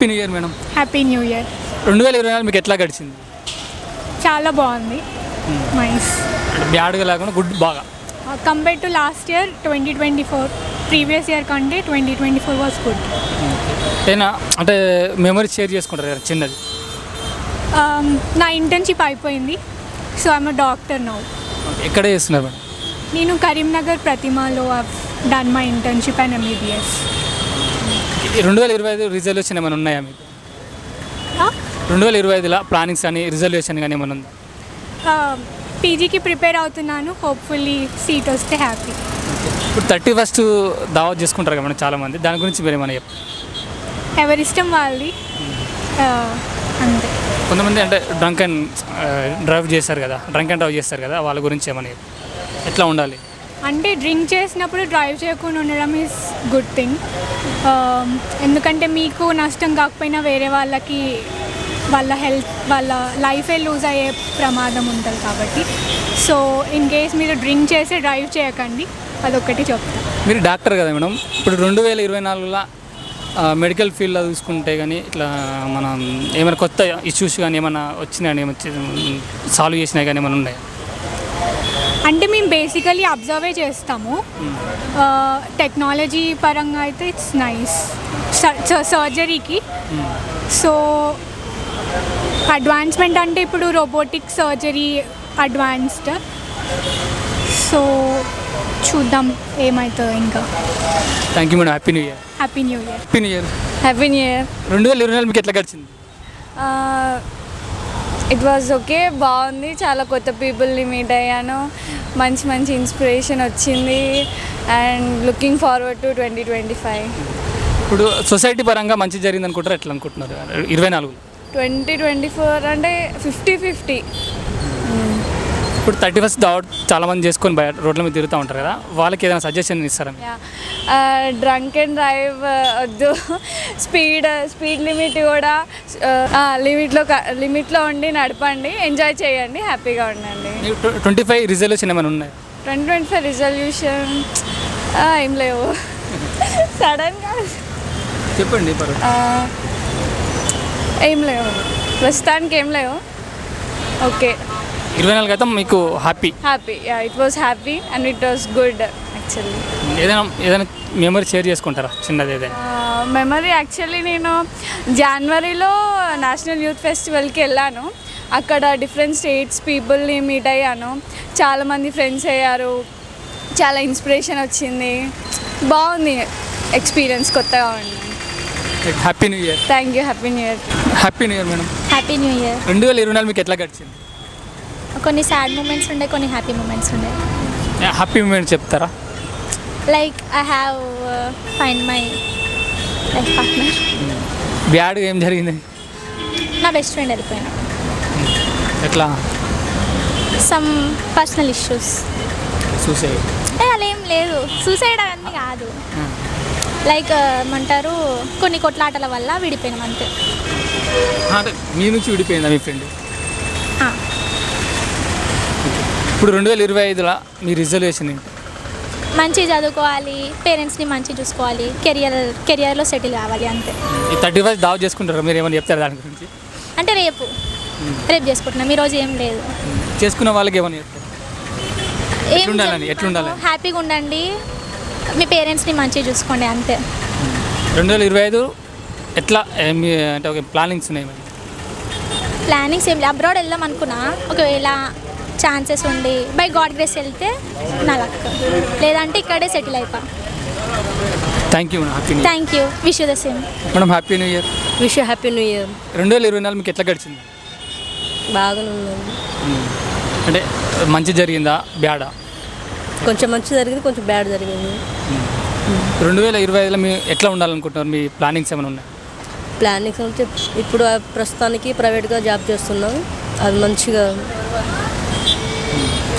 Happy new year madam. Happy new year. 2024 మీకు ఎట్లా గడిచింది? చాలా బాగుంది. నైస్. బ్యాడ్గా లేకుండా గుడ్ బాగా compare to last year 2024 previous year కంటే 2024 వాజ్ గుడ్. ఏనా అంటే మెమరీ షేర్ చేసుకుంటారు కదా చిన్నది. నా ఇంటర్న్షిప్ అయిపోయింది. So I'm doctor now. ఎక్కడ చేస్తున్నారు మేడం? నేను కరీంనగర్ ప్రతిమాలో done my internship and MBBS. 2025 resolution ఏమైనా ఉన్నాయా మీకు? 2025లో ప్లానింగ్స్ కానీ రిజల్యూషన్ కానీ ఏమైనా ఉందా? పీజీకి ప్రిపేర్ అవుతున్నాను. హోప్ఫుల్లీ సీట్ వస్తే హ్యాపీ. ఇప్పుడు 31st దావత్ చేసుకుంటారు కదా మేడం చాలామంది, దాని గురించి మీరు ఏమైనా చెప్పండి. ఎవరిష్టం వాళ్ళది. అంతే. కొంతమంది అంటే డ్రంక్ అండ్ డ్రైవ్ చేస్తారు కదా, వాళ్ళ గురించి ఏమైనా ఎట్లా ఉండాలి? అంటే డ్రింక్ చేసినప్పుడు డ్రైవ్ చేయకుండా ఉండడం ఈజ్ గుడ్ థింగ్. ఎందుకంటే మీకు నష్టం కాకపోయినా వేరే వాళ్ళకి వాళ్ళ హెల్త్ వాళ్ళ లైఫే లూజ్ అయ్యే ప్రమాదం ఉంటుంది కాబట్టి సో ఇన్ కేస్ మీరు డ్రింక్ చేసి డ్రైవ్ చేయకండి, అదొక్కటి చెప్తాను. మీరు డాక్టర్ కదా మేడం, ఇప్పుడు 2024లో మెడికల్ ఫీల్డ్లో చూసుకుంటే కానీ ఇట్లా మనం ఏమైనా కొత్త ఇష్యూస్ కానీ ఏమైనా వచ్చినాయని సాల్వ్ చేసినాయి కానీ ఏమైనా ఉన్నాయా? అంటే మేము బేసికలీ అబ్జర్వే చేస్తాము. టెక్నాలజీ పరంగా అయితే ఇట్స్ నైస్ సర్జరీకి. సో అడ్వాన్స్మెంట్ అంటే ఇప్పుడు రోబోటిక్ సర్జరీ అడ్వాన్స్డ్. సో చూద్దాం ఏమవుతుందో ఇంకా. Thank you madam. Happy new year. Happy new year. Happy new year. Happy new year. 2024 మీకు ఎట్లా గడిచింది? ఇట్ వాజ్ ఓకే, బాగుంది. చాలా కొత్త పీపుల్ని మీట్ అయ్యాను, మంచి మంచి ఇన్స్పిరేషన్ వచ్చింది అండ్ లుకింగ్ ఫార్వర్డ్ టు 2025. ఇప్పుడు సొసైటీ పరంగా మంచి జరిగింది అనుకుంటారు, ఎట్లా అనుకుంటున్నారు 2024? 2024 అంటే 50-50. ఇప్పుడు 31st దావత్ చాలామంది చేసుకొని బయట రోడ్ల మీద తిరుగుతూ ఉంటారు కదా, వాళ్ళకి ఏదైనా సజెషన్ ఇస్తారా? డ్రంక్ అండ్ డ్రైవ్ వద్దు, స్పీడ్ లిమిట్ కూడా లిమిట్లో ఉండి నడపండి, ఎంజాయ్ చేయండి, హ్యాపీగా ఉండండి. 25 రిజల్యూషన్ ఏమైనా ఉన్నాయి? 2025 రిజల్యూషన్ ఏం లేవు. సడన్గా చెప్పండి. ఏం లేవు, ప్రస్తుతానికి ఏం లేవు. ఓకే. 24 అయితే మీకు happy? It was happy and it was good actually. ఏదైనా మెమరీ షేర్ చేసుకుంటారా చిన్నది ఏదైనా? మెమరీ యాక్చువల్లీ నేను జనవరిలో నేషనల్ యూత్ ఫెస్టివల్కి వెళ్ళాను. అక్కడ డిఫరెంట్ స్టేట్స్ పీపుల్ని మీట్ అయ్యాను, చాలామంది ఫ్రెండ్స్ అయ్యారు, చాలా ఇన్స్పిరేషన్ వచ్చింది, బాగుంది ఎక్స్పీరియన్స్, కొత్తగా ఉంది. Happy new year. Thank you. Happy new year. Happy new year madam. Happy new year. 2024 మీకు ఎట్లా గడిచింది? కొన్ని సాడ్ మూమెంట్స్ ఉండే, కొన్ని హ్యాపీ మూమెంట్స్ ఉండే. హ్యాపీ మూమెంట్ చెప్తారా? Like I have find my life partner. బ్యాడ్గా ఏం జరిగింది? నా బెస్ట్ ఫ్రెండ్ వెళ్ళిపోయినా. ఎట్లా? Some personal issues. సూసైడ్? అలా ఏం లేదు, సూసైడ్ అవన్నీ కాదు. లైక్ ఏమంటారు, కొన్ని కొట్లాటల వల్ల విడిపోయినాం అంతే. అంటే మీ నుంచి విడిపోయిందా మీ ఫ్రెండ్? ఇప్పుడు 2025లో మీ రిజల్యూషన్ ఏంటి? మంచి చదువుకోవాలి, పేరెంట్స్ని మంచి చూసుకోవాలి, కెరియర్లో సెటిల్ కావాలి అంతే. ఈ 31st దావత్ చేసుకుంటారా? మీరు ఏమైనా చెప్తారా దాని గురించి? అంటే రేపు చేసుకుంటున్నాం, ఈరోజు ఏం లేదు. చేసుకున్న వాళ్ళకి ఏమైనా చెప్తారు? ఎట్లుండాలి? హ్యాపీగా ఉండండి, మీ పేరెంట్స్ని మంచిగా చూసుకోండి అంతే. 2025 ఎట్లా మీ అంటే ఒక ప్లానింగ్స్ ఉన్నాయి? ప్లానింగ్స్ ఏం లేదు, అబ్రాడ్ వెళ్దాం అనుకున్నా. ఒకవేళ ఛాన్సెస్ ఉండి బై గాడ్ గ్రేస్ వెళ్తే నా లక్, లేదంటే ఇక్కడే సెటిల్ అయిపో. Thank you. Thank you. Wish you the same madam. Happy new year. Wish you happy new year. 2024 మీకు ఎట్లా గడిచింది? బాగానే ఉంది. అంటే మంచి జరిగిందా బ్యాడా? కొంచెం మంచి జరిగింది, కొంచెం బ్యాడ్ జరిగింది. 2025లో మీరు ఎట్లా ఉండాలనుకుంటున్నారు? మీ ప్లానింగ్స్ ఏమైనా ఉన్నాయి? ప్లానింగ్స్ అంటే ఇప్పుడు ప్రస్తుతానికి ప్రైవేట్గా జాబ్ చేస్తున్నాం, అది మంచిగా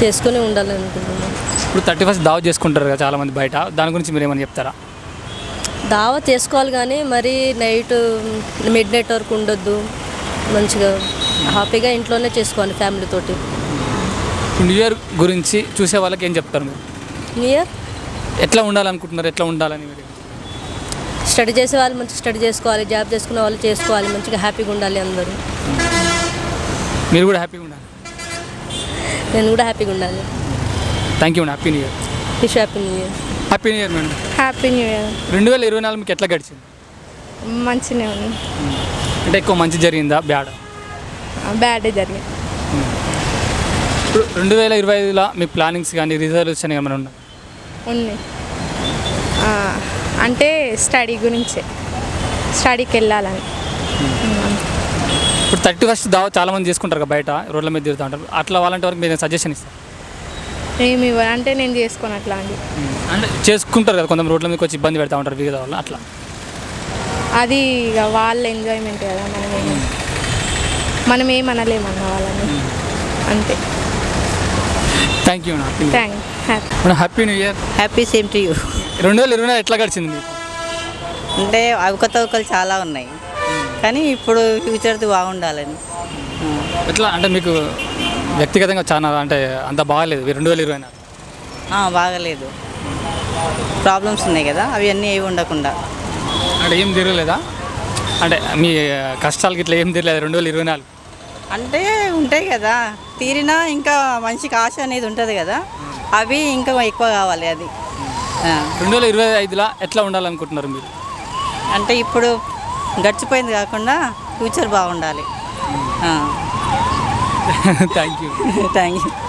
చేసుకొని ఉండాలనుకుంటున్నాం. ఇప్పుడు 31st దావత్ చేసుకుంటారు కదా చాలామంది బయట, దాని గురించి మీరు ఏమైనా చెప్తారా? దావత్ చేసుకోవాలి కానీ మరీ నైట్ మిడ్ నైట్ వరకు ఉండొద్దు, మంచిగా హ్యాపీగా ఇంట్లోనే చేసుకోవాలి ఫ్యామిలీతోటి. న్యూ ఇయర్ గురించి చూసే వాళ్ళకి ఏం చెప్తారు మీరు? న్యూ ఇయర్ ఎట్లా ఉండాలనుకుంటున్నారు? ఎట్లా ఉండాలని మీరు స్టడీ చేసే వాళ్ళు మంచిగా స్టడీ చేసుకోవాలి, జాబ్ చేసుకునే వాళ్ళు చేసుకోవాలి, మంచిగా హ్యాపీగా ఉండాలి అందరూ. మీరు కూడా హ్యాపీగా ఉండాలి. నేను కూడా హ్యాపీగా ఉండాలి. Thank you madam. Happy new year. Wish happy new year. Happy new year madam. Happy new year. 2024 మీకు ఎట్లా గడిచింది? మంచిగానే ఉంది. అంటే ఎక్కువ మంచి జరిగిందా బ్యాడ్? బ్యాడే జరిగింది. ఇప్పుడు 2025లో మీ ప్లానింగ్స్ కానీ రిజల్యూషన్ ఏమైనా ఉన్నా? ఉంది. అంటే స్టడీ గురించే, స్టడీకి వెళ్ళాలని. ఇప్పుడు 31st దావా చాలామంది చేసుకుంటారు కదా బయట, రోడ్ల మీద తిరుగుతూ ఉంటారు. అట్లా వాళ్ళంటి వరకు మీరు సజెషన్ ఇస్తారు? ఏమి ఇవ్వరు అంటే నేను చేసుకోను అట్లా అండి. అంటే చేసుకుంటారు కదా కొంతమంది, రోడ్ల మీదకి వచ్చి ఇబ్బంది పెడతా ఉంటారు వివిధ వాళ్ళు, అట్లా. అది ఇక వాళ్ళ ఎంజాయ్మెంట్ కదా, మనం ఏమనలేమన్న వాళ్ళని, అంతే. Thank you madam. Happy. Happy new year. Happy same to you. 2024 ఎట్లా గడిచింది మీకు? అంటే అవకతవకలు చాలా ఉన్నాయి, కానీ ఇప్పుడు ఫ్యూచర్ది బాగుండాలని. ఎట్లా అంటే మీకు వ్యక్తిగతంగా చాలా అంటే అంత బాగాలేదు 2024? బాగలేదు, ప్రాబ్లమ్స్ ఉన్నాయి కదా, అవి అన్నీ ఏవి ఉండకుండా. అంటే ఏం తిరగలేదా? అంటే మీ కష్టాలకి ఇట్లా ఏం తిరగలేదు 2024? అంటే ఉంటాయి కదా, తీరినా ఇంకా మనిషికి ఆశ అనేది ఉంటుంది కదా, అవి ఇంకా ఎక్కువ కావాలి. అది 2025లో ఎట్లా ఉండాలనుకుంటున్నారు మీరు? అంటే ఇప్పుడు గడిచిపోయింది కాకుండా ఫ్యూచర్ బాగుండాలి. Thank you. Thank you.